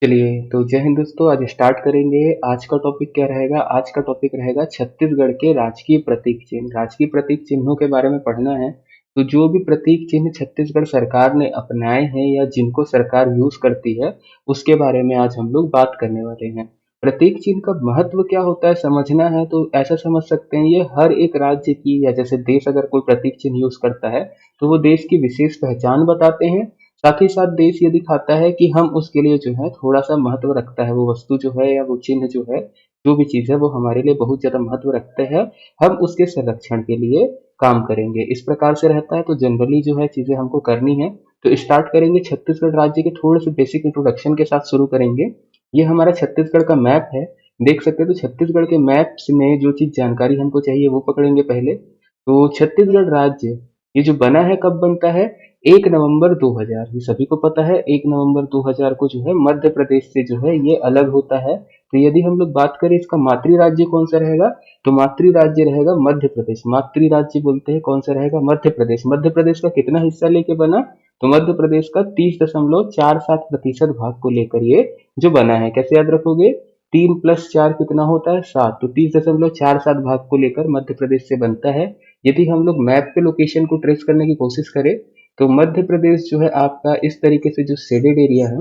चलिए, तो जय हिंद दोस्तों। आज स्टार्ट करेंगे। आज का टॉपिक क्या रहेगा? आज का टॉपिक रहेगा छत्तीसगढ़ के राजकीय प्रतीक चिन्ह। राजकीय प्रतीक चिन्हों के बारे में पढ़ना है। तो जो भी प्रतीक चिन्ह छत्तीसगढ़ सरकार ने अपनाए हैं या जिनको सरकार यूज करती है, उसके बारे में आज हम लोग बात करने वाले हैं। प्रतीक चिन्ह का महत्व क्या होता है समझना है तो ऐसा समझ सकते हैं, ये हर एक राज्य की या जैसे देश अगर कोई प्रतीक चिन्ह यूज करता है तो वो देश की विशेष पहचान बताते हैं। साथ ही साथ देश ये दिखाता है कि हम उसके लिए जो है थोड़ा-सा महत्व रखता है, वो वस्तु जो है या वो चिन्ह जो है, जो भी चीज़ है वो हमारे लिए बहुत ज़्यादा महत्व रखते हैं। हम उसके संरक्षण के लिए काम करेंगे। इस प्रकार से रहता है, तो जनरली जो है चीज़ें हमको करनी है। तो स्टार्ट करेंगे छत्तीसगढ़ राज्य के थोड़े से बेसिक इंट्रोडक्शन के साथ शुरू करेंगे। ये हमारा छत्तीसगढ़ का मैप है। देख सकते हैं तो छत्तीसगढ़ के मैप्स में जो चीज़ जानकारी हमको चाहिए वो पकड़ेंगे पहले। तो छत्तीसगढ़ राज्य ये जो बना है कब बनता है? 1 नवंबर 2000। ये सभी को पता है 1 नवंबर 2000 को जो है मध्य प्रदेश से जो है ये अलग होता है। तो यदि हम लोग बात करें इसका मातृ राज्य कौन सा रहेगा, तो मातृ राज्य रहेगा मध्य प्रदेश। मातृ राज्य बोलते हैं कौन सा रहेगा? मध्य प्रदेश। मध्य प्रदेश का कितना हिस्सा लेके बना? तो मध्य प्रदेश का 30.47% भाग को लेकर ये जो बना है। कैसे याद रखोगे? 3+4 कितना होता है? 7। तो 30.47 भाग को लेकर मध्य प्रदेश से बनता है। यदि हम लोग मैप पे लोकेशन को ट्रेस करने की कोशिश करें तो मध्य प्रदेश जो है आपका इस तरीके से जो शेडेड एरिया है,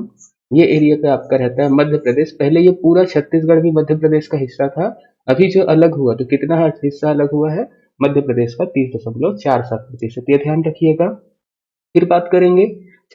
ये एरिया पे आपका रहता है मध्य प्रदेश। पहले ये पूरा छत्तीसगढ़ भी मध्य प्रदेश का हिस्सा था। अभी जो अलग हुआ तो कितना हिस्सा अलग हुआ है? मध्य प्रदेश का 30.47%। ये ध्यान रखिएगा। फिर बात करेंगे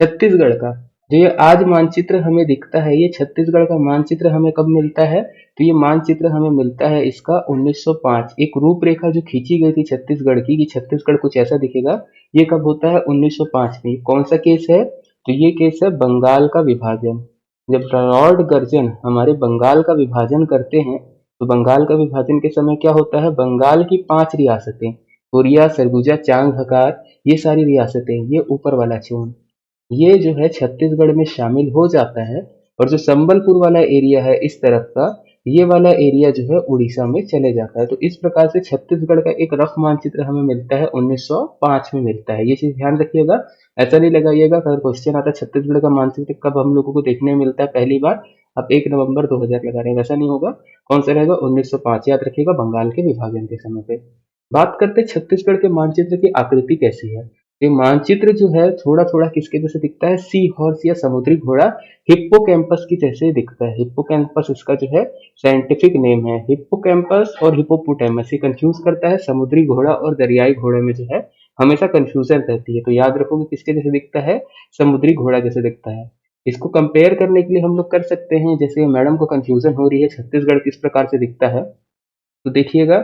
छत्तीसगढ़ का। जो ये आज मानचित्र हमें दिखता है, ये छत्तीसगढ़ का मानचित्र हमें कब मिलता है? तो ये मानचित्र हमें मिलता है इसका 1905। एक रूपरेखा जो खींची गई थी छत्तीसगढ़ की कि छत्तीसगढ़ कुछ ऐसा दिखेगा, ये कब होता है? 1905 में। कौन सा केस है? तो ये केस है बंगाल का विभाजन। जब लॉर्ड कर्जन हमारे बंगाल का विभाजन करते हैं, तो बंगाल का विभाजन के समय क्या होता है? बंगाल की 5 रियासतें, कोरिया, सरगुजा, चांग, हकार, ये सारी रियासतें, ये ऊपर वाला जोन, ये जो है छत्तीसगढ़ में शामिल हो जाता है। और जो संबलपुर वाला एरिया है इस तरफ का, ये वाला एरिया जो है उड़ीसा में चले जाता है। तो इस प्रकार से छत्तीसगढ़ का एक रफ मानचित्र हमें मिलता है 1905 में मिलता है। ये चीज ध्यान रखिएगा। ऐसा नहीं लगाइएगा अगर क्वेश्चन आता है छत्तीसगढ़ का मानचित्र कब हम लोगों को देखने में मिलता है पहली बार, आप 1 नवंबर 2000 लगा रहे हैं, वैसा नहीं होगा। कौन सा रहेगा? 1905। याद रखिएगा, बंगाल के विभाजन के समय पे। बात करते हैं छत्तीसगढ़ के मानचित्र की आकृति कैसी है। ये मानचित्र जो है थोड़ा थोड़ा किसके जैसे दिखता है? सी हॉर्स या समुद्री घोड़ा, हिप्पोकैम्पस की जैसे दिखता है। हिप्पोकैम्पस इसका जो है साइंटिफिक नेम है। हिप्पोकैम्पस और हिप्पोपोटामस ये कंफ्यूज करता है। समुद्री घोड़ा और दरियाई घोड़े में जो है हमेशा कंफ्यूजन रहती है। तो याद रखोगे किसके जैसे दिखता है? समुद्री घोड़ा जैसे दिखता है। इसको कंपेयर करने के लिए हम लोग कर सकते हैं, जैसे मैडम को कंफ्यूजन हो रही है छत्तीसगढ़ किस प्रकार से दिखता है, तो देखिएगा,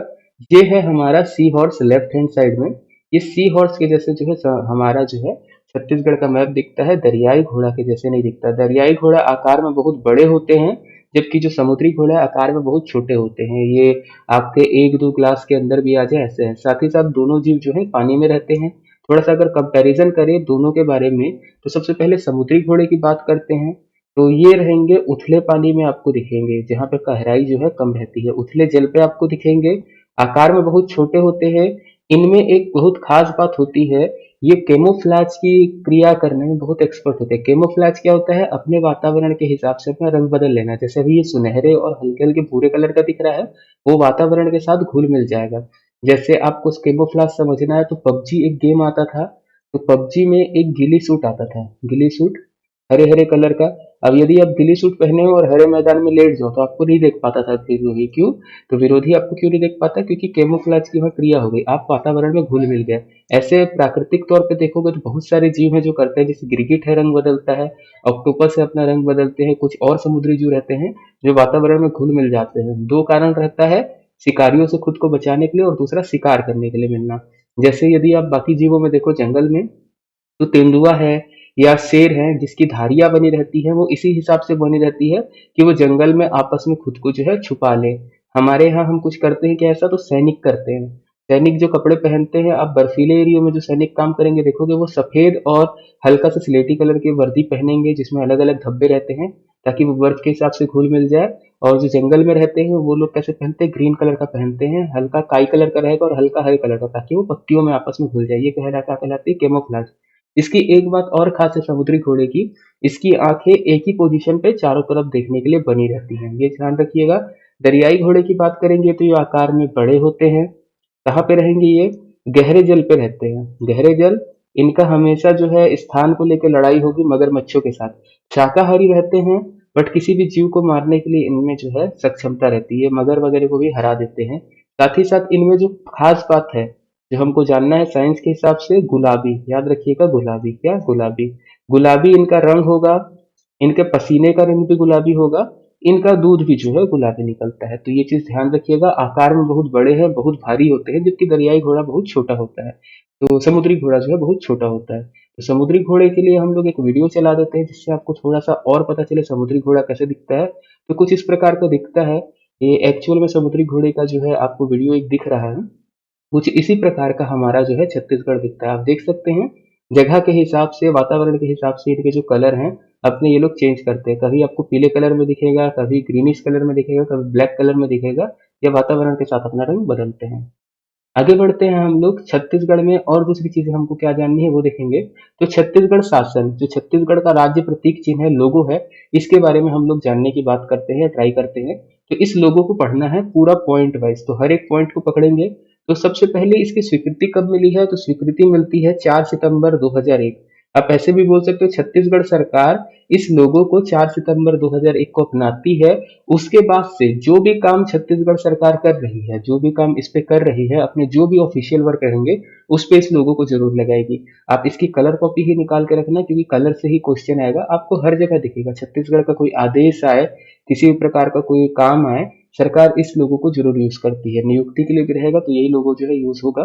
ये है हमारा sea horse left hand side में। ये सी हॉर्स के जैसे जो है हमारा जो है छत्तीसगढ़ का मैप दिखता है, दरियाई घोड़ा के जैसे नहीं दिखता। दरियाई घोड़ा आकार में बहुत बड़े होते हैं, जबकि जो समुद्री घोड़ा है आकार में बहुत छोटे होते हैं। ये आपके 1-2 ग्लास के अंदर भी आ जाए ऐसे हैं। साथ ही साथ दोनों जीव जो है पानी में रहते हैं। थोड़ा सा अगर कंपैरिजन करें दोनों के बारे में, तो सबसे पहले समुद्री घोड़े की बात करते हैं। तो ये रहेंगे उथले पानी में आपको दिखेंगे, जहाँ पे गहराई जो है कम रहती है। उथले जल पे आपको दिखेंगे, आकार में बहुत छोटे होते हैं। इनमें एक बहुत खास बात होती है, ये केमोफ्लाज की क्रिया करने में बहुत एक्सपर्ट होते हैं। केमोफ्लाज क्या होता है? अपने वातावरण के हिसाब से अपना रंग बदल लेना। जैसे अभी ये सुनहरे और हल्के हल्के भूरे कलर का दिख रहा है, वो वातावरण के साथ घुल मिल जाएगा। जैसे आपको केमोफ्लाज समझना है तो पबजी एक गेम आता था, तो पबजी में एक गिली सूट आता था, गिली सूट हरे हरे कलर का। अब यदि आप गिली सूट पहने हो और हरे मैदान में लेट जाओ तो आपको नहीं देख पाता था विरोधी। क्यों? तो विरोधी आपको क्यों नहीं देख पाता? क्योंकि कैमोफ्लेज की वह क्रिया हो गई, आप वातावरण में घुल मिल गए। ऐसे प्राकृतिक तौर पे देखोगे तो बहुत सारे जीव हैं जो करते हैं, जैसे गिरगिट है रंग बदलता है, ऑक्टोपस है अपना रंग बदलते हैं, कुछ और समुद्री जीव रहते हैं जो वातावरण में घुल मिल जाते हैं। दो कारण रहता है, शिकारियों से खुद को बचाने के लिए और दूसरा शिकार करने के लिए मिलना। जैसे यदि आप बाकी जीवों में देखो जंगल में, तो तेंदुआ है या शेर है जिसकी धारियां बनी रहती है, वो इसी हिसाब से बनी रहती है कि वो जंगल में आपस में खुद को जो है छुपा ले। हमारे यहाँ हम कुछ करते हैं क्या ऐसा? तो सैनिक करते हैं। सैनिक जो कपड़े पहनते हैं, आप बर्फीले एरियो में जो सैनिक काम करेंगे देखोगे वो सफेद और हल्का सा स्लेटी कलर की वर्दी पहनेंगे जिसमें अलग अलग धब्बे रहते हैं, ताकि वो बर्फ के हिसाब से घुल मिल जाए। और जो जंगल में रहते हैं वो लोग कैसे पहनते हैं? ग्रीन कलर का पहनते हैं, हल्का काई कलर का रहेगा और हल्का हरे कलर का, ताकि वो पत्तियों में आपस में घुल जाए। ये कहलाता कहलाती है कैमोफ्लेज। इसकी एक बात और खास है समुद्री घोड़े की, इसकी आंखें एक ही पोजीशन पे चारों तरफ देखने के लिए बनी रहती हैं, ये ध्यान रखिएगा। दरियाई घोड़े की बात करेंगे तो ये आकार में बड़े होते हैं। कहाँ पे रहेंगे ये? गहरे जल पे रहते हैं। गहरे जल, इनका हमेशा जो है स्थान को लेकर लड़ाई होगी मगरमच्छों के साथ। शाकाहारी रहते हैं, बट किसी भी जीव को मारने के लिए इनमें जो है सक्षमता रहती है, मगर वगैरह को भी हरा देते हैं। साथ ही साथ इनमें जो खास बात है, जो हमको जानना है साइंस के हिसाब से, गुलाबी, याद रखिएगा, गुलाबी, क्या गुलाबी, गुलाबी इनका रंग होगा। इनके पसीने का रंग भी गुलाबी होगा। इनका दूध भी जो है गुलाबी निकलता है। तो ये चीज ध्यान रखिएगा, आकार में बहुत बड़े हैं, बहुत भारी होते हैं, जबकि दरियाई घोड़ा बहुत छोटा होता है। तो समुद्री घोड़ा जो है बहुत छोटा होता है। तो समुद्री घोड़े के लिए हम लोग एक वीडियो चला देते हैं, जिससे आपको थोड़ा सा और पता चले समुद्री घोड़ा कैसे दिखता है। तो कुछ इस प्रकार का दिखता है। ये एक्चुअल में समुद्री घोड़े का जो है आपको वीडियो एक दिख रहा है, कुछ इसी प्रकार का हमारा जो है छत्तीसगढ़ दिखता है। आप देख सकते हैं, जगह के हिसाब से, वातावरण के हिसाब से इनके जो कलर हैं अपने ये लोग चेंज करते हैं। कभी आपको पीले कलर में दिखेगा, कभी ग्रीनिश कलर में दिखेगा, कभी ब्लैक कलर में दिखेगा। या वातावरण के साथ अपना रंग बदलते हैं। आगे बढ़ते हैं हम लोग छत्तीसगढ़ में, और दूसरी चीजें हमको क्या जाननी है वो देखेंगे। तो छत्तीसगढ़ शासन, जो छत्तीसगढ़ का राज्य प्रतीक चिन्ह है, लोगो है, इसके बारे में हम लोग जानने की बात करते हैं, ट्राई करते हैं। तो इस लोगो को पढ़ना है पूरा पॉइंट वाइज, तो हर एक पॉइंट को पकड़ेंगे। तो सबसे पहले इसकी स्वीकृति कब मिली है? तो स्वीकृति मिलती है 4 सितंबर 2001। आप ऐसे भी बोल सकते हो छत्तीसगढ़ सरकार इस लोगो को 4 सितंबर 2001 को अपनाती है। उसके बाद से जो भी काम छत्तीसगढ़ सरकार कर रही है, जो भी काम इस पे कर रही है, अपने जो भी ऑफिशियल वर्क रहेंगे, उस पे इस लोगो को जरूर लगाएगी। आप इसकी कलर कॉपी ही निकाल के रखना, क्योंकि कलर से ही क्वेश्चन आएगा। आपको हर जगह दिखेगा, छत्तीसगढ़ का कोई आदेश आए, किसी भी प्रकार का कोई काम आए, सरकार इस लोगो को जरूर यूज करती है। नियुक्ति के लिए भी रहेगा तो यही लोगो जो है यूज होगा।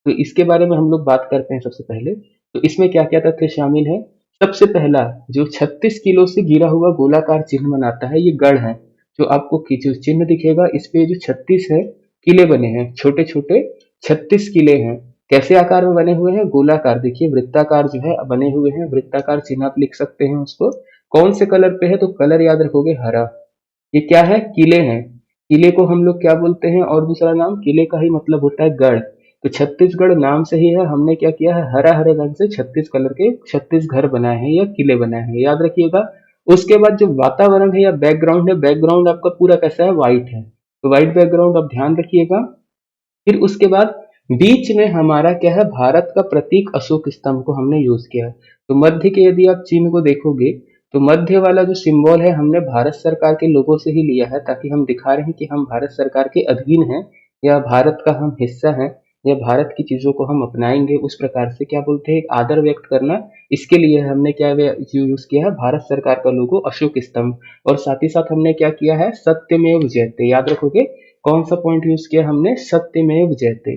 तो इसके बारे में हम लोग बात करते हैं सबसे पहले। तो इसमें क्या क्या तथ्य शामिल है? सबसे पहला, जो 36 किलो से गिरा हुआ गोलाकार चिन्ह बनाता है, ये गढ़ है। जो आपको जो चिन्ह दिखेगा, इस पे जो 36 है किले बने हैं, छोटे छोटे 36 किले हैं। कैसे आकार में बने हुए हैं? गोलाकार, देखिए वृत्ताकार जो है बने हुए हैं। वृत्ताकार चिन्ह आप लिख सकते हैं उसको। कौन से कलर पे है? तो कलर याद रखोगे, हरा। ये क्या है? किले हैं। किले को हम लोग क्या बोलते हैं? और दूसरा नाम किले का ही मतलब होता है गढ़। तो छत्तीसगढ़ नाम से ही है, हमने क्या किया है, हरा हरे रंग से 36 कलर के 36 घर बनाए हैं या किले बनाए हैं, याद रखिएगा। उसके बाद जो वातावरण है या बैकग्राउंड है, बैकग्राउंड आपका पूरा कैसा है? व्हाइट है। तो व्हाइट बैकग्राउंड आप ध्यान रखिएगा। फिर उसके बाद बीच में हमारा क्या है? भारत का प्रतीक अशोक स्तंभ को हमने यूज किया है। तो मध्य के यदि आप चिन्ह को देखोगे, तो मध्य वाला जो सिंबल है हमने भारत सरकार के लोगों से ही लिया है, ताकि हम दिखा रहे हैं कि हम भारत सरकार के अधीन हैं, या भारत का हम हिस्सा हैं, या भारत की चीजों को हम अपनाएंगे। उस प्रकार से क्या बोलते हैं, एक आदर व्यक्त करना। इसके लिए हमने क्या यूज किया है? भारत सरकार का लोगो अशोक स्तंभ। और साथ ही साथ हमने क्या किया है? सत्यमेव जयते, याद रखोगे। कौन सा पॉइंट यूज किया हमने? सत्यमेव जयते।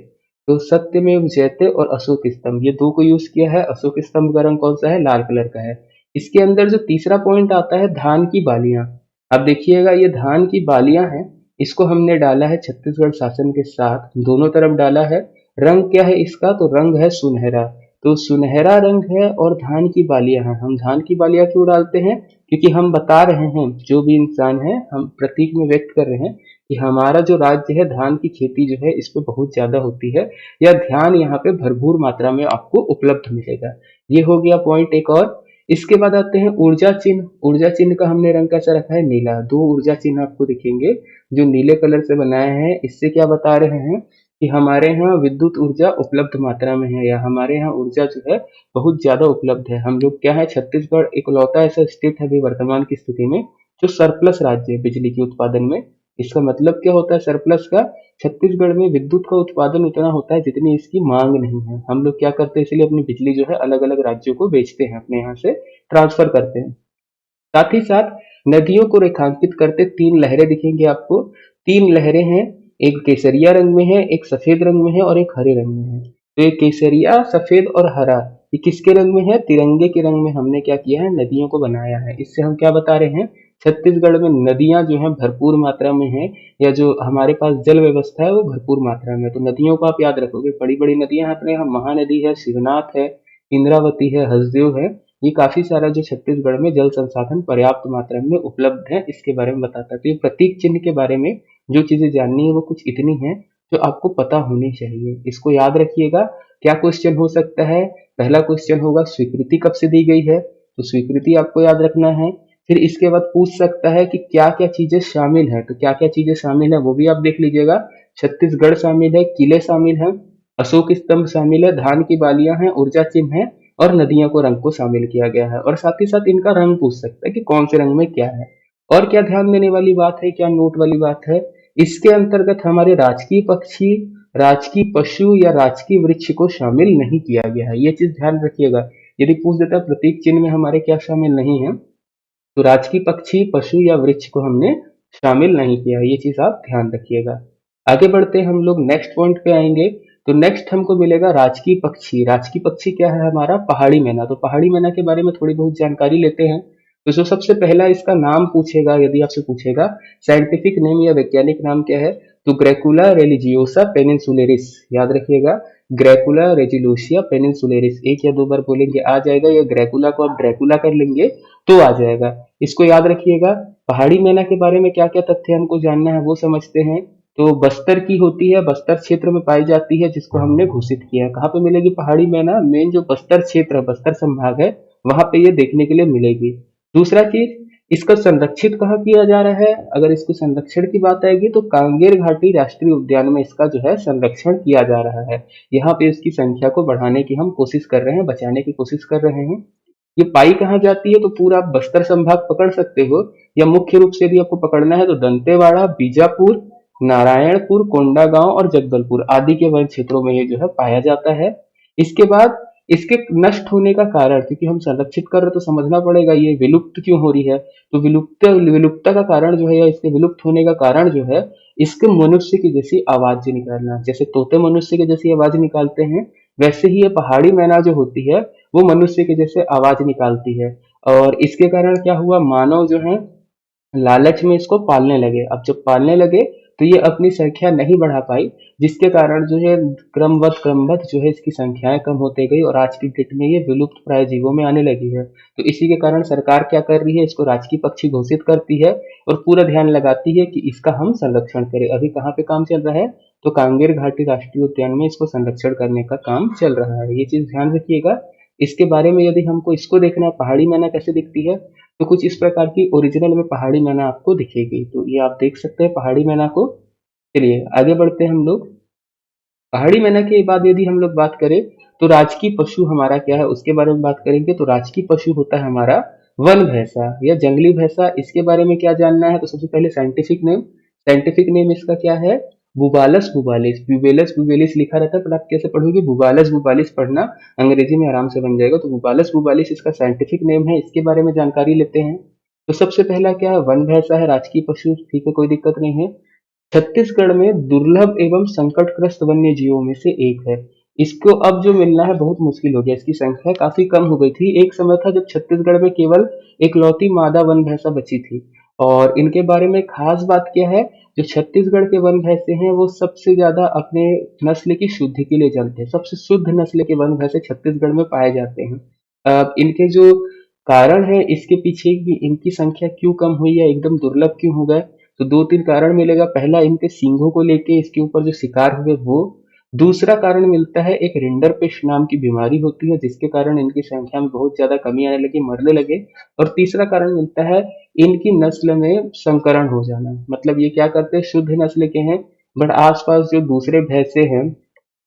तो सत्यमेव जयते और अशोक स्तंभ, ये दो को यूज किया है। अशोक स्तंभ का रंग कौन सा है? लाल कलर का है। इसके अंदर जो तीसरा पॉइंट आता है, धान की बालियां। अब देखिएगा, ये धान की बालियां हैं, इसको हमने डाला है छत्तीसगढ़ शासन के साथ, दोनों तरफ डाला है। रंग क्या है इसका? तो रंग है सुनहरा। तो सुनहरा रंग है और धान की बालियां हैं। हम धान की बालियां क्यों डालते हैं? क्योंकि हम बता रहे हैं, जो भी इंसान है, हम प्रतीक में व्यक्त कर रहे हैं कि हमारा जो राज्य है, धान की खेती जो है इस पे बहुत ज्यादा होती है, या धान यहाँ पे भरपूर मात्रा में आपको उपलब्ध मिलेगा। ये हो गया पॉइंट एक और। इसके बाद आते हैं ऊर्जा चिन्ह। ऊर्जा चिन्ह का हमने रंग कैसा रखा है? नीला। दो ऊर्जा चिन्ह आपको दिखेंगे जो नीले कलर से बनाए हैं। इससे क्या बता रहे हैं कि हमारे यहाँ विद्युत ऊर्जा उपलब्ध मात्रा में है, या हमारे यहाँ ऊर्जा जो है बहुत ज्यादा उपलब्ध है। हम लोग क्या है, छत्तीसगढ़ इकलौता ऐसा स्टेट है अभी वर्तमान की स्थिति में जो सरप्लस राज्य है बिजली के उत्पादन में। इसका मतलब क्या होता है सरप्लस का? छत्तीसगढ़ में विद्युत का उत्पादन उतना होता है जितनी इसकी मांग नहीं है। हम लोग क्या करते हैं, इसलिए अपनी बिजली जो है अलग अलग राज्यों को बेचते हैं, अपने यहाँ से ट्रांसफर करते हैं। साथ ही साथ नदियों को रेखांकित करते तीन लहरें दिखेंगी आपको। तीन लहरें हैं, एक केसरिया रंग में है, एक सफेद रंग में है, और एक हरे रंग में है। तो ये केसरिया, सफेद और हरा, ये किसके रंग में है? तिरंगे के रंग में हमने क्या किया है? नदियों को बनाया है। इससे हम क्या बता रहे हैं? छत्तीसगढ़ में नदियां जो है भरपूर मात्रा में है, या जो हमारे पास जल व्यवस्था है वो भरपूर मात्रा में है। तो नदियों को आप याद रखोगे, बड़ी बड़ी नदियां अपने यहाँ महानदी है, शिवनाथ है, इंद्रावती है, हसदेव है। ये काफी सारा जो छत्तीसगढ़ में जल संसाधन पर्याप्त मात्रा में उपलब्ध है, इसके बारे में बताता है। तो ये प्रतीक चिन्ह के बारे में जो चीजें जाननी है वो कुछ इतनी है। जो आपको पता होनी चाहिए। इसको याद रखिएगा। क्या क्वेश्चन हो सकता है? पहला क्वेश्चन होगा स्वीकृति कब से दी गई है, तो स्वीकृति आपको याद रखना है। फिर इसके बाद पूछ सकता है कि क्या क्या चीजें शामिल है, तो क्या क्या चीजें शामिल है वो भी आप देख लीजिएगा। छत्तीसगढ़ शामिल है, किले शामिल है, अशोक स्तंभ शामिल है, धान की बालियां हैं, ऊर्जा चिन्ह है, और नदियों को रंग को शामिल किया गया है। और साथ ही साथ इनका रंग पूछ सकता है कि कौन से रंग में क्या है। और क्या ध्यान देने वाली बात है, क्या नोट वाली बात है, इसके अंतर्गत हमारे राजकीय पक्षी, राजकीय पशु या राजकीय वृक्ष को शामिल नहीं किया गया है। ये चीज ध्यान रखिएगा। यदि पूछ देता है प्रतीक चिन्ह में हमारे क्या शामिल नहीं है, तो राजकीय पक्षी, पशु या वृक्ष को हमने शामिल नहीं किया है। ये चीज आप ध्यान रखिएगा। आगे बढ़ते हैं हम लोग नेक्स्ट पॉइंट पे आएंगे। तो नेक्स्ट हमको मिलेगा राजकीय पक्षी। राजकीय पक्षी क्या है हमारा? पहाड़ी मैना। तो पहाड़ी मैना के बारे में थोड़ी बहुत जानकारी लेते हैं। तो जो सबसे पहला इसका नाम पूछेगा, यदि आपसे पूछेगा साइंटिफिक नेम या वैज्ञानिक नाम क्या है, तो ग्रेकुला रेलिजियोसा पेनिनसुलेरिस। याद रखिएगा, ग्रेकुला रेजिलूसिया पेनिनसुलेरिस। एक या दो बार बोलेंगे आ जाएगा, या ग्रेकुला को आप ड्रैकुला कर लेंगे तो आ जाएगा। इसको याद रखिएगा। पहाड़ी मैना के बारे में क्या क्या तथ्य हमको जानना है वो समझते हैं। तो बस्तर की होती है, बस्तर क्षेत्र में पाई जाती है, जिसको हमने घोषित किया है। कहाँ पे मिलेगी पहाड़ी मैना? मेन जो बस्तर क्षेत्र है, बस्तर संभाग है, वहां पे ये देखने के लिए मिलेगी। दूसरा चीज, इसका संरक्षित कहाँ किया जा रहा है? अगर इसको संरक्षण की बात आएगी तो कांगेर घाटी राष्ट्रीय उद्यान में इसका जो है संरक्षण किया जा रहा है। यहाँ पे इसकी संख्या को बढ़ाने की हम कोशिश कर रहे हैं, बचाने की कोशिश कर रहे हैं। ये पाई कहाँ जाती है? तो पूरा आप बस्तर संभाग पकड़ सकते हो, या मुख्य रूप से यदि आपको पकड़ना है तो दंतेवाड़ा, बीजापुर, नारायणपुर, कोंडागांव और जगदलपुर आदि के वन क्षेत्रों में ये जो है पाया जाता है। इसके बाद इसके नष्ट होने का कारण, क्योंकि हम संरक्षित कर रहे तो समझना पड़ेगा ये विलुप्त क्यों हो रही है। तो विलुप्तता का कारण जो है, या इसके विलुप्त होने का कारण जो है, इसके मनुष्य की जैसी आवाज निकालना। जैसे तोते मनुष्य की जैसी आवाज निकालते हैं, वैसे ही ये पहाड़ी मैना जो होती है वो मनुष्य के जैसे आवाज निकालती है। और इसके कारण क्या हुआ, मानव जो है लालच में इसको पालने लगे। अब जब पालने लगे तो ये अपनी संख्या नहीं बढ़ा पाई, जिसके कारण जो है क्रमबद्ध जो है इसकी संख्याएं कम होते गई, और आज की डेट में ये विलुप्त प्राय जीवों में आने लगी है। तो इसी के कारण सरकार क्या कर रही है, इसको राजकीय पक्षी घोषित करती है और पूरा ध्यान लगाती है कि इसका हम संरक्षण करें। अभी कहाँ पे काम चल रहा है? तो कांगेर घाटी राष्ट्रीय उद्यान में इसको संरक्षण करने का काम चल रहा है। ये चीज ध्यान रखिएगा। इसके बारे में यदि हमको इसको देखना है पहाड़ी मैना कैसे दिखती है, तो कुछ इस प्रकार की ओरिजिनल में पहाड़ी मैना आपको दिखेगी। तो ये आप देख सकते हैं पहाड़ी मैना को। चलिए आगे बढ़ते हैं हम लोग। पहाड़ी मैना के बाद यदि हम लोग बात करें तो राजकीय पशु हमारा क्या है उसके बारे में बात करेंगे। तो राजकीय पशु होता है हमारा वन भैंसा या जंगली भैंसा। इसके बारे में क्या जानना है? तो सबसे पहले साइंटिफिक नेम इसका क्या है? बुबालस बुबालिस। ब्यूबेलस ब्यूबेलिस लिखा रहता है, पर आप कैसे पढ़ोगे? बुबालस बुबालिस पढ़ना, अंग्रेजी में आराम से बन जाएगा। तो बुबालस बुबालिस इसका साइंटिफिक नेम है। इसके बारे में जानकारी लेते हैं। तो सबसे पहला क्या है? वन भैंसा है, राजकीय पशु, ठीक है, कोई दिक्कत नहीं है। छत्तीसगढ़ में दुर्लभ एवं संकटग्रस्त वन्य जीवों में से एक है। इसको अब जो मिलना है बहुत मुश्किल हो गया, इसकी संख्या काफी कम हो गई थी। एक समय था जब छत्तीसगढ़ में केवल इकलौती मादा वन भैंसा बची थी। और इनके बारे में खास बात क्या है, जो छत्तीसगढ़ के वन भैंसे हैं वो सबसे ज्यादा अपने नस्ल की शुद्धि के लिए जानते हैं। सबसे शुद्ध नस्ल के वन भैंसे छत्तीसगढ़ में पाए जाते हैं। इनके जो कारण है इसके पीछे कि इनकी संख्या क्यों कम हुई है, एकदम दुर्लभ क्यों हो गए, तो दो तीन कारण मिलेगा। पहला, इनके सींगों को लेके इसके ऊपर जो शिकार हुए वो। दूसरा कारण मिलता है, एक रिंडरपेस्ट नाम की बीमारी होती है जिसके कारण इनकी संख्या में बहुत ज्यादा कमी आने लगी, मरने लगे। और तीसरा कारण मिलता है इनकी नस्ल में संकरण हो जाना। मतलब ये क्या करते हैं, शुद्ध नस्ल के हैं बट आसपास जो दूसरे भैंसे हैं,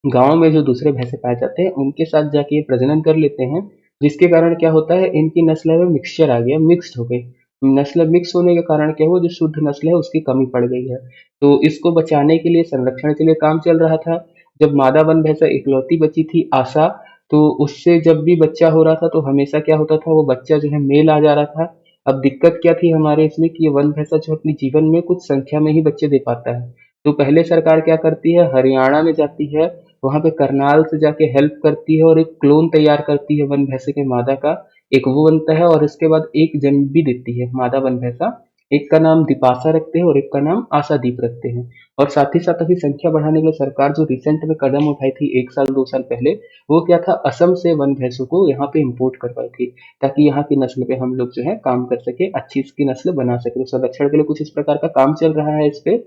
गांव में जो दूसरे भैंसे पाए जाते हैं उनके साथ जाके ये प्रजनन कर लेते हैं, जिसके कारण क्या होता है, इनकी नस्ल में मिक्सचर आ गया, मिक्स हो गई। नस्ल मिक्स होने के कारण क्या हुआ, जो शुद्ध नस्ल है उसकी कमी पड़ गई है। तो इसको बचाने के लिए, संरक्षण के लिए काम चल रहा था। जब मादा वन भैंसा इकलौती बची थी आशा, तो उससे जब भी बच्चा हो रहा था तो हमेशा क्या होता था, वो बच्चा जो है मेल आ जा रहा था। अब दिक्कत क्या थी हमारे इसमें कि ये वन भैंसा जो अपने जीवन में कुछ संख्या में ही बच्चे दे पाता है। तो पहले सरकार क्या करती है, हरियाणा में जाती है, वहां पे करनाल से जाके हेल्प करती है और एक क्लोन तैयार करती है वन भैंसे के मादा का। एक वो बनता है और इसके बाद एक जन्म भी देती है मादा वन भैंसा। एक का नाम दीपाशा रखते हैं और एक का नाम आशादीप रखते हैं। और साथ ही साथ अभी संख्या बढ़ाने के लिए सरकार जो रिसेंट में कदम उठाई थी एक साल दो साल पहले, वो क्या था, असम से वन भैंसों को यहाँ पे इंपोर्ट करवाई थी, ताकि यहाँ की नस्ल पे हम लोग जो है काम कर सके, अच्छी इसकी नस्ल बना सके। तो संरक्षण के लिए कुछ इस प्रकार का काम चल रहा है इस पे।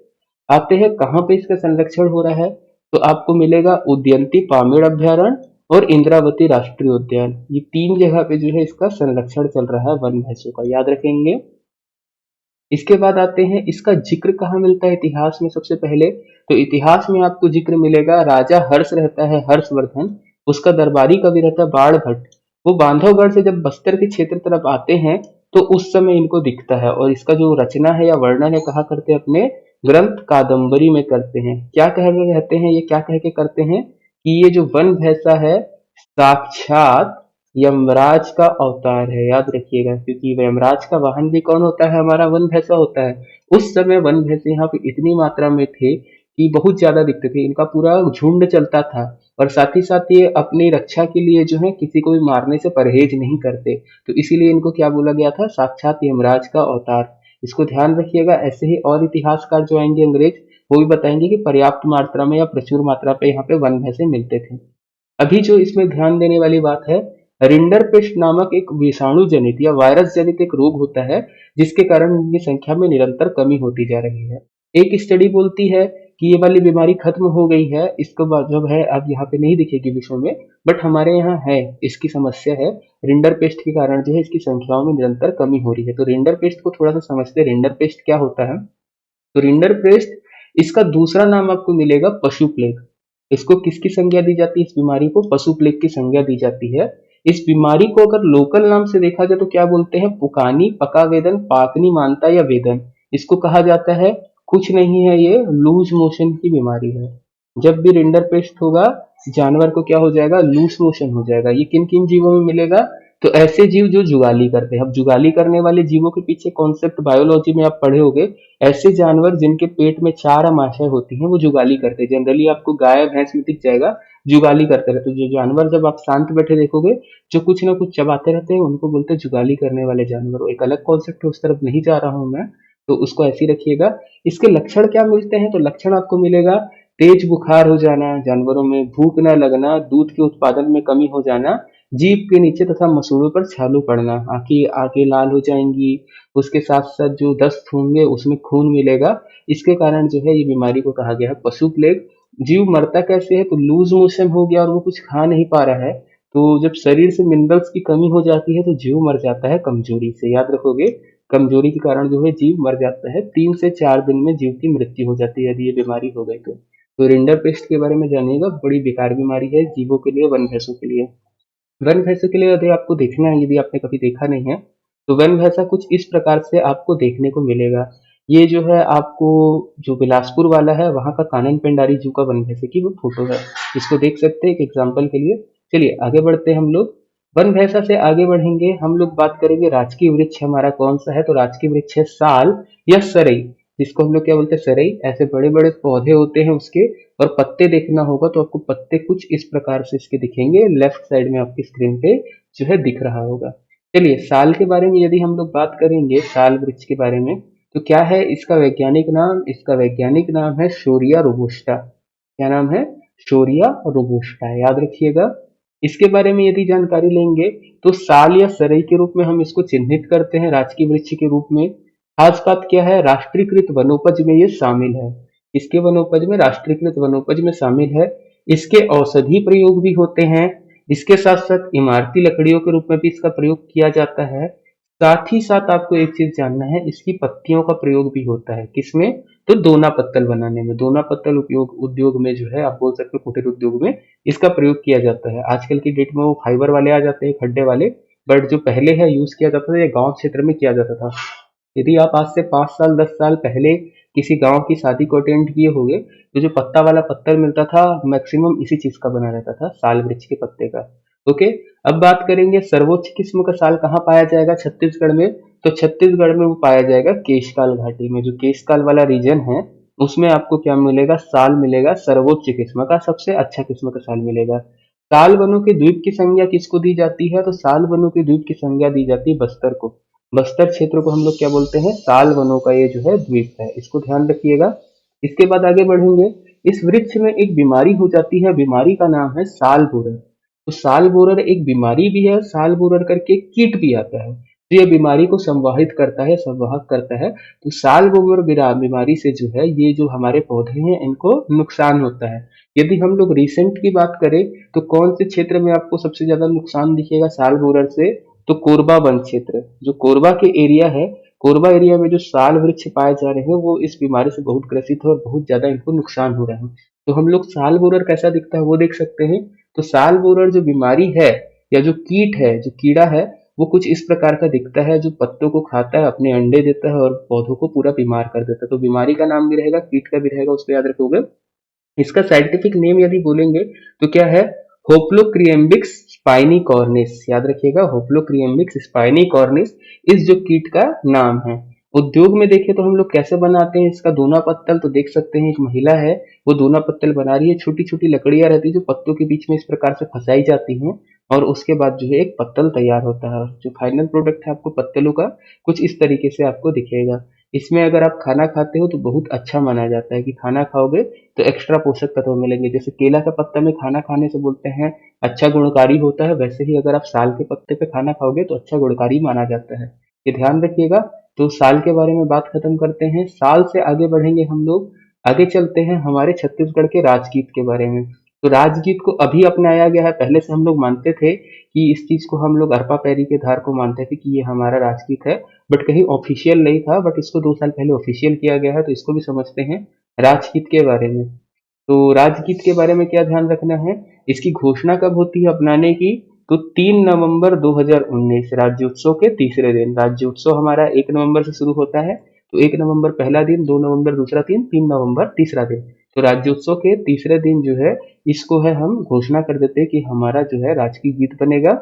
आते हैं कहाँ पे इसका संरक्षण हो रहा है, तो आपको मिलेगा उदयंती पामेड़ अभ्यारण्य और इंद्रावती राष्ट्रीय उद्यान। ये तीन जगह पे जो है इसका संरक्षण चल रहा है वन भैंसों का, याद रखेंगे। इसके बाद आते हैं इसका जिक्र कहाँ मिलता है इतिहास में। सबसे पहले तो इतिहास में आपको जिक्र मिलेगा, राजा हर्ष रहता है, हर्षवर्धन, उसका दरबारी कवि रहता है बाणभट्ट। वो बांधवगढ़ से जब बस्तर के क्षेत्र तरफ आते हैं तो उस समय इनको दिखता है, और इसका जो रचना है या वर्णन है कहाँ करते हैं, अपने ग्रंथ कादम्बरी में करते हैं। क्या कह के कहते हैं, ये क्या कह के करते हैं कि ये जो वन भैंसा है साक्षात यमराज का अवतार है, याद रखिएगा, क्योंकि यमराज का वाहन भी कौन होता है, हमारा वन भैंसा होता है। उस समय वन भैंसे यहाँ पे इतनी मात्रा में थे कि बहुत ज्यादा दिखते थे, इनका पूरा झुंड चलता था। और साथ ही साथ ये अपनी रक्षा के लिए जो है किसी को भी मारने से परहेज नहीं करते, तो इसीलिए इनको क्या बोला गया था, साक्षात यमराज का अवतार। इसको ध्यान रखिएगा। ऐसे ही और इतिहासकार जो आएंगे अंग्रेज, वो भी बताएंगे कि पर्याप्त मात्रा में या प्रचुर मात्रा पे यहाँ पे वन भैंसे मिलते थे। अभी जो इसमें ध्यान देने वाली बात है, रिंडरपेस्ट नामक एक विषाणु जनित या वायरस जनित एक रोग होता है, जिसके कारण इनकी संख्या में निरंतर कमी होती जा रही है। एक स्टडी बोलती है कि ये वाली बीमारी खत्म हो गई है, इसको बाद जब है अब यहाँ पे नहीं दिखेगी विश्व में, बट हमारे यहाँ है, इसकी समस्या है। रिंडरपेस्ट के कारण जो है इसकी संख्याओं में निरंतर कमी हो रही है। तो रिंडरपेस्ट को थोड़ा सा समझते हैं, रिंडरपेस्ट क्या होता है। तो रिंडरपेस्ट, इसका दूसरा नाम आपको मिलेगा पशु प्लेग। इसको किसकी संज्ञा दी जाती है, इस बीमारी को पशु प्लेग की संज्ञा दी जाती है। इस बीमारी को अगर लोकल नाम से देखा जाए तो क्या बोलते हैं, पुकानी, पका वेदन, पाकनी मानता या वेदन, इसको कहा जाता है। कुछ नहीं है, ये लूज मोशन की बीमारी है। जब भी रिंडरपेस्ट होगा, जानवर को क्या हो जाएगा, लूज मोशन हो जाएगा। ये किन किन जीवों में मिलेगा, तो ऐसे जीव जो जुगाली करते हैं। अब जुगाली करने वाले जीवों के पीछे कॉन्सेप्ट बायोलॉजी में आप पढ़े होंगे। ऐसे जानवर जिनके पेट में चार आमाशय होती हैं वो जुगाली करते हैं। जनरली आपको गाय भैंस में दिख जाएगा, जुगाली करते रहते हैं। जो जानवर जब आप शांत बैठे देखोगे, जो कुछ ना कुछ चबाते रहते हैं, उनको बोलते हैं जुगाली करने वाले जानवर। एक अलग कॉन्सेप्ट है, उस तरफ नहीं जा रहा हूं मैं, तो उसको ऐसे ही रखिएगा। इसके लक्षण क्या मिलते हैं, तो लक्षण आपको मिलेगा तेज बुखार हो जाना जानवरों में, भूख न लगना, दूध के उत्पादन में कमी हो जाना, जीभ के नीचे तथा मसूड़ों पर छाले पड़ना, आंखें लाल हो जाएंगी, उसके साथ साथ जो दस्त होंगे उसमें खून मिलेगा। इसके कारण जो है ये बीमारी को कहा गया है पशु प्लेग। जीव मरता कैसे है, तो लूज मोशन हो गया और वो कुछ खा नहीं पा रहा है, तो जब शरीर से मिनरल्स की कमी हो जाती है तो जीव मर जाता है कमजोरी से, याद रखोगे। कमजोरी के कारण जो है जीव मर जाता है, 3 से 4 दिन में जीव की मृत्यु हो जाती है यदि ये बीमारी हो गई तो रिंडर पेस्ट के बारे में जानिएगा, बड़ी बेकार बीमारी है जीवों के लिए, वन भैंसों के लिए। वन भैंसों के लिए यदि आपको देखना है, यदि आपने कभी देखा नहीं है, तो वन भैंसा कुछ इस प्रकार से आपको देखने को मिलेगा। ये जो है आपको, जो बिलासपुर वाला है वहां का कानन पेंडारी जू का वन भैंसे की वो फोटो है, इसको देख सकते हैं एक एग्जाम्पल के लिए। चलिए आगे बढ़ते हैं हम लोग। वन भैंसा से आगे बढ़ेंगे हम लोग, बात करेंगे राजकीय वृक्ष हमारा कौन सा है, तो राजकीय वृक्ष है साल या सरई, जिसको हम लोग क्या बोलते हैं, सरई। ऐसे बड़े बड़े पौधे होते हैं उसके, और पत्ते देखना होगा तो आपको पत्ते कुछ इस प्रकार से इसके दिखेंगे, लेफ्ट साइड में आपकी स्क्रीन पे जो है दिख रहा होगा। चलिए साल के बारे में यदि हम लोग बात करेंगे, साल वृक्ष के बारे में, तो क्या है इसका वैज्ञानिक नाम, इसका वैज्ञानिक नाम है शोरिया रोबोस्टा। क्या नाम है, शोरिया रोबोस्टा, याद रखिएगा। इसके बारे में यदि जानकारी लेंगे, तो साल या सरई के रूप में हम इसको चिन्हित करते हैं, राजकीय वृक्ष के रूप में। खास बात क्या है, राष्ट्रीयकृत वनोपज में ये शामिल है। इसके वनोपज में, राष्ट्रीयकृत वनोपज में शामिल है। इसके औषधि प्रयोग भी होते हैं। इसके साथ साथ इमारती लकड़ियों के रूप में भी इसका प्रयोग किया जाता है। साथ ही साथ आपको एक चीज जानना है, इसकी पत्तियों का प्रयोग भी होता है, किसमें, तो दोना पत्तल बनाने में। दोना पत्तल उपयोग उद्योग में जो है, आप बोल सकते हो कुटीर उद्योग में इसका प्रयोग किया जाता है। आजकल की डेट में वो फाइबर वाले आ जाते हैं, खड्डे वाले, बट जो पहले है यूज किया जाता था, ये गांव क्षेत्र में किया जाता था। यदि आप आज से 5 साल 10 साल पहले किसी गांव की शादी को अटेंड किए होंगे, तो जो पत्ता वाला पत्थर मिलता था मैक्सिमम इसी चीज का बना रहता था, साल वृक्ष के पत्ते का। ओके। अब बात करेंगे सर्वोच्च किस्म का साल कहाँ पाया जाएगा छत्तीसगढ़ में, तो छत्तीसगढ़ में वो पाया जाएगा केशकाल घाटी में। जो केशकाल वाला रीजन है उसमें आपको क्या मिलेगा, साल मिलेगा, सर्वोच्च किस्म का, सबसे अच्छा किस्म का साल मिलेगा। साल वनों के द्वीप की संज्ञा किसको दी जाती है, तो साल वनों के द्वीप की संज्ञा दी जाती है बस्तर को। बस्तर क्षेत्र को हम लोग क्या बोलते हैं, साल वनों का ये जो है द्वीप है, इसको ध्यान रखिएगा। इसके बाद आगे बढ़ेंगे। इस वृक्ष में एक बीमारी हो जाती है, बीमारी का नाम है साल बोरर। तो साल बोरर एक बीमारी भी है, साल बोरर करके कीट भी आता है। तो ये बीमारी को संवाहित करता है, संवाहक करता है। तो साल बोवर बीमारी से जो है ये जो हमारे पौधे हैं इनको नुकसान होता है। यदि हम लोग रिसेंट की बात करें तो कौन से क्षेत्र में आपको सबसे ज्यादा नुकसान दिखेगा साल बोवर से? तो कोरबा वन क्षेत्र, जो कोरबा के एरिया है, कोरबा एरिया में जो साल वृक्ष पाए जा रहे हैं वो इस बीमारी से बहुत ग्रसित है और बहुत ज्यादा इनको नुकसान हो रहा है। तो हम लोग साल बोरर कैसा दिखता है वो देख सकते हैं। तो साल बोरर जो बीमारी है या जो कीट है, जो कीड़ा है, वो कुछ इस प्रकार का दिखता है, जो पत्तों को खाता है, अपने अंडे देता है और पौधों को पूरा बीमार कर देता है। तो बीमारी का नाम भी रहेगा, कीट का भी रहेगा, उसको याद रखोगे। इसका साइंटिफिक नेम यदि बोलेंगे तो क्या है? होप्लोक्रिएम्बिक्स स्पाइनी कॉर्निस। याद रखिएगा, होप्लोक्रिएम्बिक्स स्पाइनी कॉर्निस इस जो कीट का नाम है। उद्योग में देखें तो हम लोग कैसे बनाते हैं इसका दोना पत्तल, तो देख सकते हैं एक महिला है, वो दोना पत्तल बना रही है। छोटी छोटी लकड़ियां रहती है जो पत्तों के बीच में इस प्रकार से फंसाई जाती हैं और उसके बाद जो है एक पत्तल तैयार होता है। और जो फाइनल प्रोडक्ट है आपको पत्तलों का कुछ इस तरीके से आपको दिखेगा। इसमें अगर आप खाना खाते हो तो बहुत अच्छा माना जाता है कि खाना खाओगे तो एक्स्ट्रा पोषक तत्व मिलेंगे। जैसे केला का पत्ता में खाना खाने से बोलते हैं अच्छा गुणकारी होता है, वैसे ही अगर आप साल के पत्ते पे खाना खाओगे तो अच्छा गुणकारी माना जाता है। ये ध्यान रखिएगा। तो साल के बारे में बात खत्म करते हैं, साल से आगे बढ़ेंगे हम लोग। आगे चलते हैं हमारे छत्तीसगढ़ के राजगीत के बारे में। तो राजगीत को अभी अपनाया गया है, पहले से हम लोग मानते थे कि इस चीज को हम लोग अरपा पैरी के धार को मानते थे कि ये हमारा राजगीत है, बट कहीं ऑफिशियल नहीं था। बट इसको 2 साल पहले ऑफिशियल किया गया है, तो इसको भी समझते हैं राजगीत के बारे में। तो राजगीत के बारे में क्या ध्यान रखना है? इसकी घोषणा कब होती है अपनाने की? तो 3 नवंबर 2019 राज्योत्सव के तीसरे दिन। राज्योत्सव हमारा 1 नवंबर से शुरू होता है, तो 1 नवंबर पहला दिन, 2 नवंबर दूसरा दिन, 3 नवंबर तीसरा दिन। तो राज्योत्सव के तीसरे दिन जो है इसको है हम घोषणा कर देते हैं कि हमारा जो है राजकीय गीत बनेगा।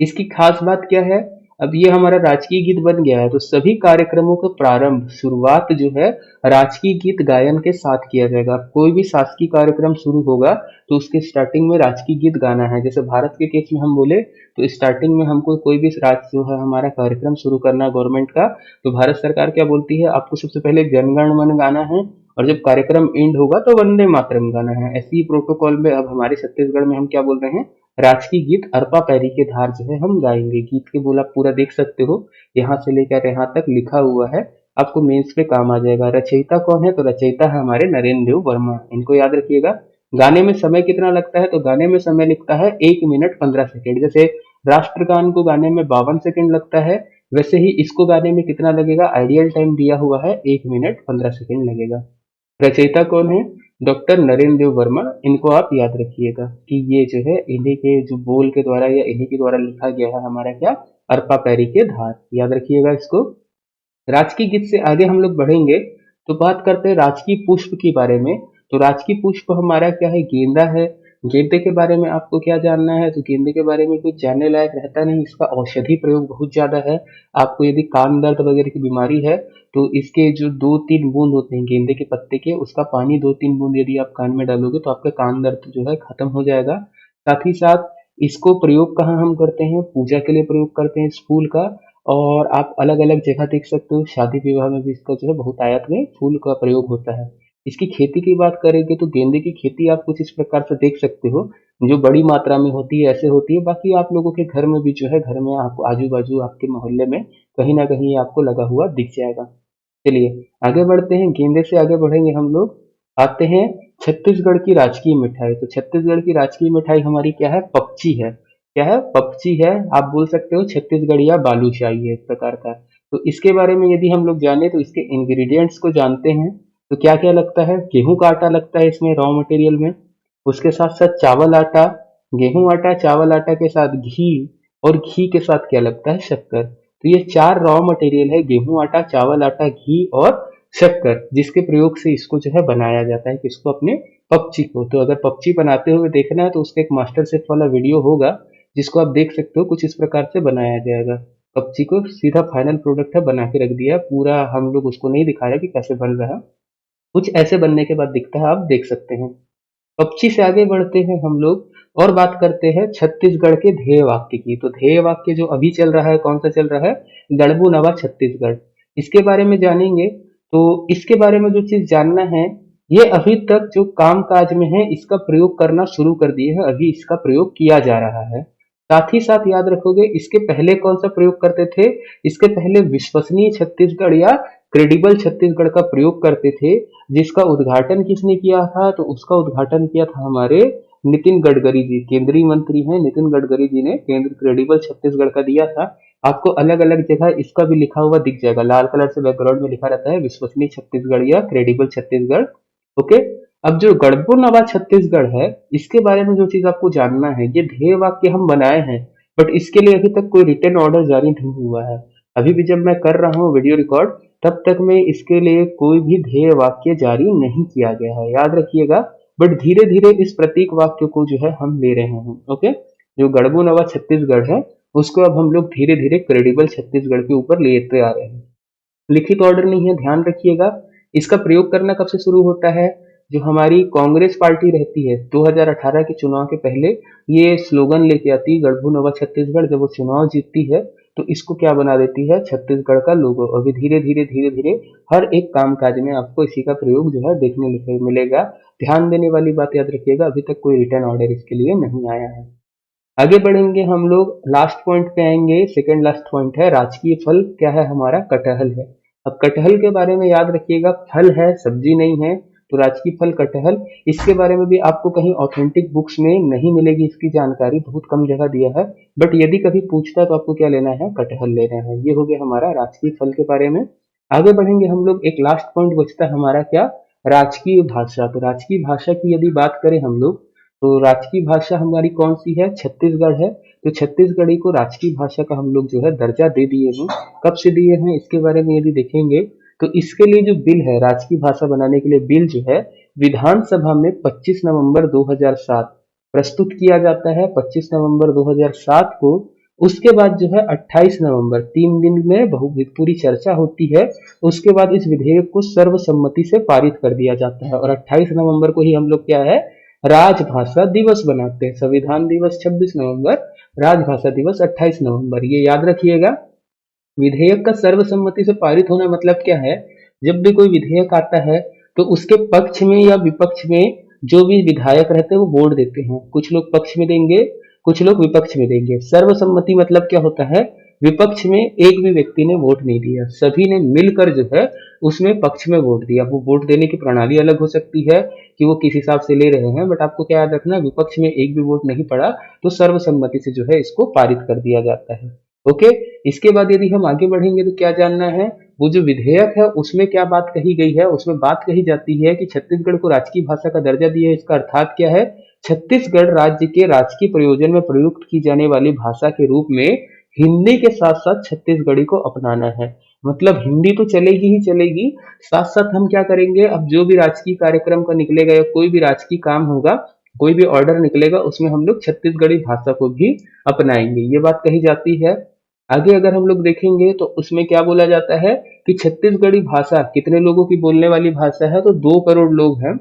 इसकी खास बात क्या है? अब ये हमारा राजकीय गीत बन गया है तो सभी कार्यक्रमों का प्रारंभ, शुरुआत जो है राजकीय गीत गायन के साथ किया जाएगा। कोई भी शासकीय कार्यक्रम शुरू होगा तो उसके स्टार्टिंग में राजकीय गीत गाना है। जैसे भारत के केस में हम बोले तो स्टार्टिंग में हमको कोई भी राज जो है हमारा कार्यक्रम शुरू करना है गवर्नमेंट का, तो भारत सरकार क्या बोलती है, आपको सबसे पहले जनगण मन गाना है और जब कार्यक्रम एंड होगा तो वंदे मातरम गाना है। ऐसी ही प्रोटोकॉल में अब हमारे छत्तीसगढ़ में हम क्या बोल रहे हैं, राजकीय गीत अरपा पैरी के धार जो है हम गाएंगे। गीत के बोल आप पूरा देख सकते हो, यहाँ से लेकर यहाँ तक लिखा हुआ है, आपको मेंस पे काम आ जाएगा। रचयिता कौन है? तो रचयिता है हमारे नरेंद्र देव वर्मा, इनको याद रखिएगा। गाने में समय कितना लगता है? तो गाने में समय लगता है 1 मिनट 15 सेकेंड। जैसे राष्ट्रगान को गाने में 52 सेकेंड लगता है, वैसे ही इसको गाने में कितना लगेगा? आइडियल टाइम दिया हुआ है 1 मिनट 15 सेकेंड लगेगा। रचयिता कौन है? डॉक्टर नरेंद्र देव वर्मा। इनको आप याद रखिएगा कि ये जो है इन्हीं के जो बोल के द्वारा या इन्हीं के द्वारा लिखा गया है हमारा क्या, अरपा पैरी के धार। याद रखिएगा इसको। राजकीय गीत से आगे हम लोग बढ़ेंगे तो बात करते हैं राजकीय पुष्प के बारे में। तो राजकीय पुष्प हमारा क्या है? गेंदा है। गेंदे के बारे में आपको क्या जानना है? तो गेंदे के बारे में कुछ जानने लायक रहता नहीं, इसका औषधि प्रयोग बहुत ज्यादा है। आपको यदि कान दर्द वगैरह की बीमारी है तो इसके जो 2-3 बूंद होते हैं गेंदे के पत्ते के, उसका पानी 2-3 बूंद यदि आप कान में डालोगे तो आपका कान दर्द जो है खत्म हो जाएगा। साथ ही साथ इसको प्रयोग कहाँ हम करते हैं? पूजा के लिए प्रयोग करते हैं इस फूल का। और आप अलग अलग जगह देख सकते हो, शादी विवाह में भी इसका जो है बहुतायत में फूल का प्रयोग होता है। इसकी खेती की बात करेंगे तो गेंदे की खेती आप कुछ इस प्रकार से देख सकते हो, जो बड़ी मात्रा में होती है ऐसे होती है। बाकी आप लोगों के घर में भी जो है, घर में आपको आजू बाजू आपके मोहल्ले में कहीं ना कहीं आपको लगा हुआ दिख जाएगा। चलिए आगे बढ़ते हैं, गेंदे से आगे बढ़ेंगे हम लोग। आते हैं छत्तीसगढ़ की राजकीय मिठाई। तो छत्तीसगढ़ की राजकीय मिठाई हमारी क्या है? पपची है। क्या है? पपची है। आप बोल सकते हो छत्तीसगढ़िया बालूशाही है एक प्रकार का। तो इसके बारे में यदि हम लोग जाने तो इसके इंग्रेडिएंट्स को जानते हैं तो क्या क्या लगता है? गेहूं का आटा लगता है इसमें रॉ मटेरियल में। उसके साथ साथ चावल आटा, गेहूं आटा, चावल आटा के साथ घी, और घी के साथ क्या लगता है? शक्कर। तो ये 4 रॉ मटेरियल है, गेहूं आटा, चावल आटा, घी और शक्कर, जिसके प्रयोग से इसको जो है बनाया जाता है, किसको? अपने पपची को। तो अगर पपची बनाते हुए देखना है तो उसका एक मास्टर शेफ वाला वीडियो होगा जिसको आप देख सकते हो, कुछ इस प्रकार से बनाया जाएगा। पपची को सीधा फाइनल प्रोडक्ट है बना के रख दिया पूरा, हम लोग उसको नहीं दिखाया कि कैसे बन रहा है, कुछ ऐसे बनने के बाद दिखता है, आप देख सकते हैं। पक्षी से आगे बढ़ते हैं हम लोग और बात करते हैं छत्तीसगढ़ के ध्येय वाक्य की। तो ध्येय वाक्य जो अभी चल रहा है, कौन सा चल रहा है? गढ़बू नवा छत्तीसगढ़। इसके बारे में जानेंगे। तो इसके बारे में जो चीज जानना है, ये अभी तक जो काम काज में है इसका प्रयोग करना शुरू कर दिए हैं, अभी इसका प्रयोग किया जा रहा है। साथ ही साथ याद रखोगे इसके पहले कौन सा प्रयोग करते थे, इसके पहले विश्वसनीय छत्तीसगढ़ या क्रेडिबल छत्तीसगढ़ का प्रयोग करते थे, जिसका उद्घाटन किसने किया था, तो उसका उद्घाटन किया था हमारे नितिन गडकरी जी, केंद्रीय मंत्री हैं नितिन गडकरी जी ने केंद्र क्रेडिबल छत्तीसगढ़ का दिया था। आपको अलग अलग जगह इसका भी लिखा हुआ दिख जाएगा, लाल कलर से बैकग्राउंड में लिखा रहता है विश्वसनीय छत्तीसगढ़ या क्रेडिबल छत्तीसगढ़। ओके। अब जो गढ़बो नवा छत्तीसगढ़ है, इसके बारे में जो चीज आपको जानना है, ये ध्येय वाक्य हम बनाए हैं, बट इसके लिए अभी तक कोई रिटन ऑर्डर जारी नहीं हुआ है। अभी भी जब मैं कर रहा हूँ वीडियो रिकॉर्ड, तब तक में इसके लिए कोई भी ध्येय वाक्य जारी नहीं किया गया है, याद रखिएगा। बट धीरे धीरे इस प्रतीक वाक्य को जो है हम ले रहे हैं। ओके। जो गढ़बो नवा छत्तीसगढ़ है, उसको अब हम लोग धीरे धीरे क्रेडिबल छत्तीसगढ़ के ऊपर लेते आ रहे हैं। लिखित ऑर्डर नहीं है, ध्यान रखिएगा। इसका प्रयोग करना कब से शुरू होता है, जो हमारी कांग्रेस पार्टी रहती है 2018 के चुनाव के पहले ये स्लोगन लेके आती है गढ़बो नवा छत्तीसगढ़, जब वो चुनाव जीतती है तो इसको क्या बना देती है, छत्तीसगढ़ का लोगो। अभी धीरे धीरे धीरे धीरे हर एक काम काज में आपको इसी का प्रयोग जो है देखने मिलेगा। ध्यान देने वाली बात याद रखिएगा, अभी तक कोई रिटर्न ऑर्डर इसके लिए नहीं आया है। आगे बढ़ेंगे हम लोग, लास्ट पॉइंट पे आएंगे। सेकंड लास्ट पॉइंट है राजकीय फल, क्या है हमारा, कटहल है। अब कटहल के बारे में याद रखिएगा, फल है सब्जी नहीं है, तो राजकीय फल कटहल। इसके बारे में भी आपको कहीं ऑथेंटिक बुक्स में नहीं मिलेगी इसकी जानकारी, बहुत कम जगह दिया है। बट यदि कभी पूछता है तो आपको क्या लेना है, कटहल लेना है। ये हो गया हमारा राजकीय फल के बारे में। आगे बढ़ेंगे हम लोग, एक लास्ट पॉइंट बचता है हमारा क्या, राजकीय भाषा। तो राजकीय भाषा की यदि बात करें हम लोग, तो राजकीय भाषा हमारी कौन सी है, छत्तीसगढ़ है। तो छत्तीसगढ़ी को राजकीय भाषा का हम लोग जो है दर्जा दे दिए हैं। कब से दिए हैं इसके बारे में यदि देखेंगे, तो इसके लिए जो बिल है, राजकीय भाषा बनाने के लिए बिल जो है, विधानसभा में 25 नवंबर 2007 प्रस्तुत किया जाता है, 25 नवंबर 2007 को। उसके बाद जो है 28 नवंबर, 3 दिन में पूरी चर्चा होती है। उसके बाद इस विधेयक को सर्वसम्मति से पारित कर दिया जाता है, और 28 नवंबर को ही हम लोग क्या है, राजभाषा दिवस बनाते हैं। संविधान दिवस 26 नवंबर, राजभाषा दिवस 28 नवंबर, ये याद रखिएगा। विधेयक का सर्वसम्मति से पारित होना मतलब क्या है, जब भी कोई विधेयक आता है तो उसके पक्ष में या विपक्ष में जो भी विधायक रहते हैं वो वोट देते हैं। कुछ लोग पक्ष में देंगे, कुछ लोग विपक्ष में देंगे। सर्वसम्मति मतलब क्या होता है, विपक्ष में एक भी व्यक्ति ने वोट नहीं दिया, सभी ने मिलकर जो है उसमें पक्ष में वोट दिया। वो वोट देने की प्रणाली अलग हो सकती है कि वो किस हिसाब से ले रहे हैं, बट आपको क्या याद रखना, विपक्ष में एक भी वोट नहीं पड़ा तो सर्वसम्मति से जो है इसको पारित कर दिया जाता है। ओके। इसके बाद यदि हम आगे बढ़ेंगे तो क्या जानना है, वो जो विधेयक है उसमें क्या बात कही गई है, उसमें बात कही जाती है कि छत्तीसगढ़ को राजकीय भाषा का दर्जा दिया है। इसका अर्थात क्या है, छत्तीसगढ़ राज्य के राजकीय प्रयोजन में प्रयुक्त की जाने वाली भाषा के रूप में हिंदी के साथ साथ छत्तीसगढ़ी को अपनाना है। मतलब हिंदी तो चलेगी ही चलेगी, साथ साथ हम क्या करेंगे, अब जो भी राजकीय कार्यक्रम का निकलेगा या कोई भी राजकीय काम होगा, कोई भी ऑर्डर निकलेगा, उसमें हम लोग छत्तीसगढ़ी भाषा को भी अपनाएंगे, ये बात कही जाती है। आगे अगर हम लोग देखेंगे तो उसमें क्या बोला जाता है कि छत्तीसगढ़ी भाषा कितने लोगों की बोलने वाली भाषा है, तो 2 करोड़ लोग हैं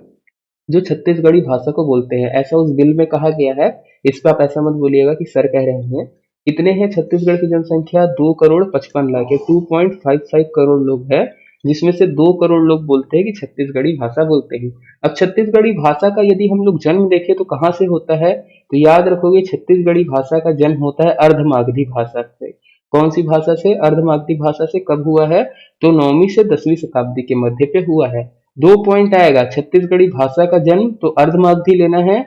जो छत्तीसगढ़ी भाषा को बोलते हैं, ऐसा उस बिल में कहा गया है। इस पर आप ऐसा मत बोलिएगा कि सर कह रहे हैं। कितने हैं छत्तीसगढ़ की जनसंख्या, 2 करोड़ 55 लाख है, 2.55 करोड़ लोग हैं, जिसमें से 2 करोड़ लोग बोलते हैं कि छत्तीसगढ़ी भाषा बोलते हैं। अब छत्तीसगढ़ी भाषा का यदि हम लोग जन्म देखें तो कहाँ से होता है, तो याद रखोगे छत्तीसगढ़ी भाषा का जन्म होता है अर्धमागधी भाषा से। कौन सी भाषा से, अर्धमागधी भाषा से। कब हुआ है, तो 9वीं से 10वीं शताब्दी के मध्य पे हुआ है। 2 पॉइंट आएगा, छत्तीसगढ़ी भाषा का जन्म तो अर्धमागधी लेना है।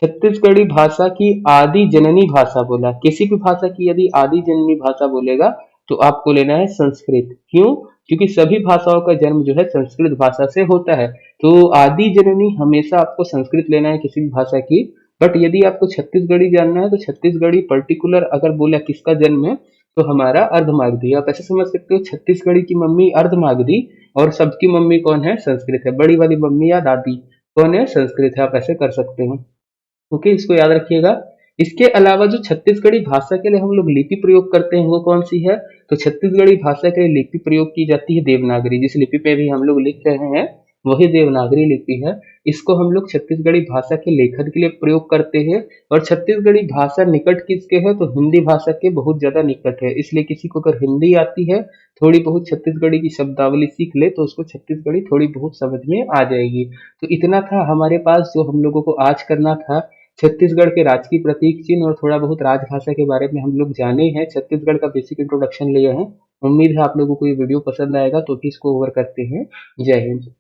छत्तीसगढ़ी भाषा की आदि जननी भाषा बोला, किसी भी भाषा की यदि आदि जननी भाषा बोलेगा तो आपको लेना है संस्कृत। क्यों, क्योंकि सभी भाषाओं का जन्म जो है संस्कृत भाषा से होता है, तो आदि जननी हमेशा आपको संस्कृत लेना है किसी भी भाषा की। बट यदि आपको छत्तीसगढ़ी जानना है तो छत्तीसगढ़ी पर्टिकुलर अगर बोला किसका जन्म है, तो हमारा अर्धमागधी। आप ऐसे समझ सकते हो, छत्तीसगढ़ी की मम्मी अर्धमागधी और सबकी मम्मी कौन है, संस्कृत है। बड़ी वाली मम्मी या दादी कौन है, संस्कृत है। आप ऐसे कर सकते हो। ओके, इसको याद रखिएगा। इसके अलावा जो छत्तीसगढ़ी भाषा के लिए हम लोग लिपि प्रयोग करते हैं वो कौन सी है, तो छत्तीसगढ़ी भाषा के लिए लिपि प्रयोग की जाती है देवनागरी। जिस लिपि पे भी हम लोग लिख रहे हैं वही देवनागरी लिपि है। इसको हम लोग छत्तीसगढ़ी भाषा के लेखन के लिए प्रयोग करते हैं। और छत्तीसगढ़ी भाषा निकट किसके है, तो हिंदी भाषा के बहुत ज्यादा निकट है। इसलिए किसी को अगर हिंदी आती है, थोड़ी बहुत छत्तीसगढ़ी की शब्दावली सीख ले तो उसको छत्तीसगढ़ी थोड़ी बहुत समझ में आ जाएगी। तो इतना था हमारे पास जो हम लोगों को आज करना था। छत्तीसगढ़ के राजकीय प्रतीक चिन्ह और थोड़ा बहुत राजभाषा के बारे में हम लोग जाने हैं, छत्तीसगढ़ का बेसिक इंट्रोडक्शन लिए हैं। उम्मीद है आप लोगों को ये वीडियो पसंद आएगा, तो भी इसको ओवर करते हैं। जय हिंद।